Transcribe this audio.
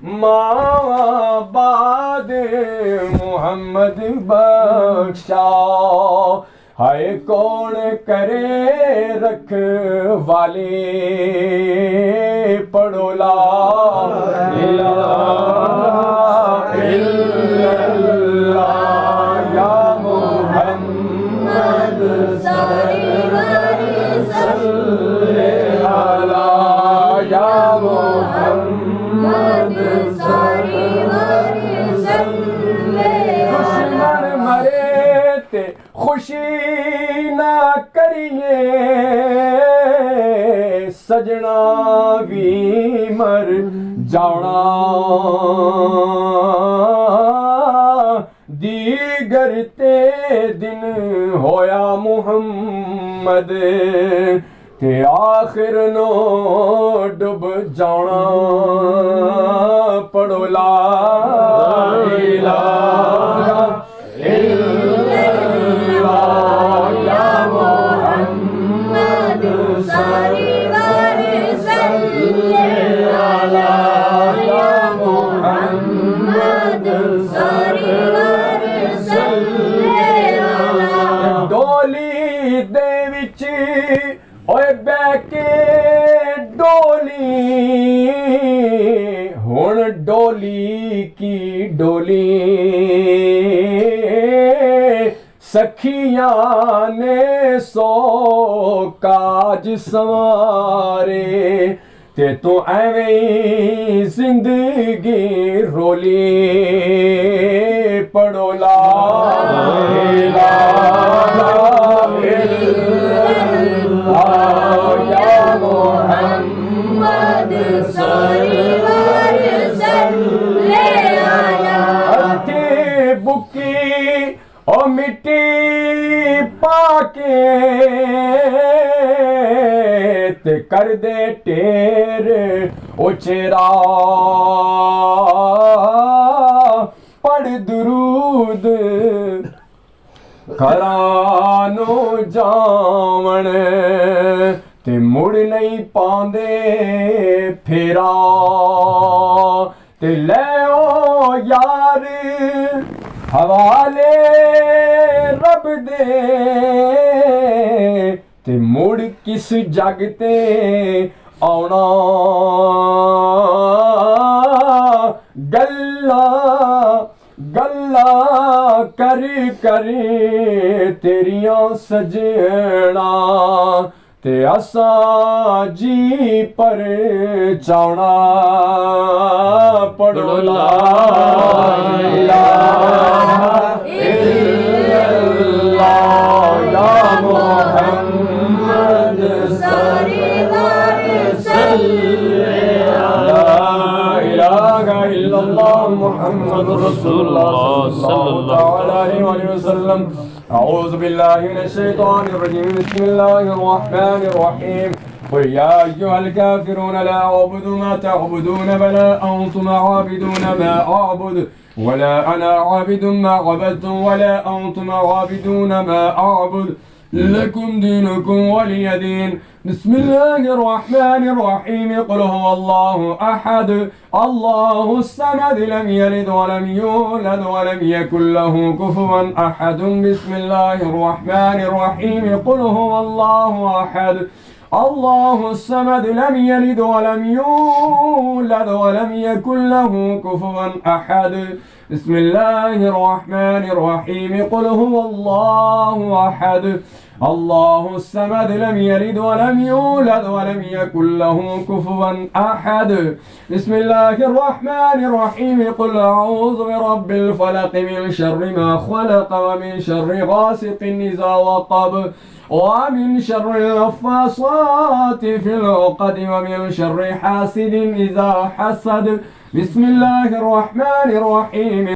माबाद मोहम्मद बख्शा। हाय कौन करे रखवाले, पढ़ो ला इलाहा इल्लल्लाह या मोहम्मद सल्ले अला या मोहम्मद दुश्मन मरे ते खुशी ना करिए, सजना भी मर जाना। दीगर ते दिन होया मुहम्मद ते आखिर नो डुब जाना। पढ़ो ला इलाहा इल्लल्लाह या मोहम्मद सल्ले अला या मोहम्मद डोली दे विच ओए बैके डोली, हुण डोली की डोली सखियां ने सो काज संवारे, ते तू एवें जिंदगी रोली। पढ़ो ला इलाहा इल्लल्लाह या मोहम्मद सल्ले अला। अथे बुकी ओ मिट्टी पाके ते कर दे टेर उचेरा, पढ़ दुरूद घरानो जावण ते मुड़ नहीं पांदे फेरा। ते ले ओ यार हवाले रब दे, ते मुड़ किस जग ते आउणा। गल्ला गल्ला कर कर तेरियां सजना, ते असां जी पर चावना। पढ़ो ला इलाहा इल्लल्लाह या मोहम्मद सल्ले अला इलाहा इल्लल्लाह मुहम्मद रसूलुल्लाह सल्लल्लाहु अलैहि वसल्लम। अऊज़ु बिल्लाहि मिनश शैतानिर रजीम। बिस्मिल्लाहिर रहमानिर रहीम। قل يا أيها الكافرون لا أعبد ما تعبدون ولا أنتم عابدون ما أعبد ولا أنا عابد ما عبدتم ولا أنتم عابدون ما أعبد لكم دينكم ولي دين. بسم الله الرحمن الرحيم. قل هو الله أحد الله الصمد لم يلد ولم يولد ولم يكن له كفوا أحد. بسم الله الرحمن الرحيم. قل هو الله أحد الله الصمد لم يلد ولم يولد ولم يكن له كفوا أحد. بسم الله الرحمن الرحيم. قل هو الله أحد الله الصمد لم يلد ولم يولد ولم يكن له كفوا أحد. بسم الله الرحمن الرحيم. قل أعوذ برب الفلق من شر ما خلق ومن شر غاسق إذا وقب ومن شر النفاثات في العقد ومن شر حاسد إذا حسد. بسم الله الرحمن الرحيم.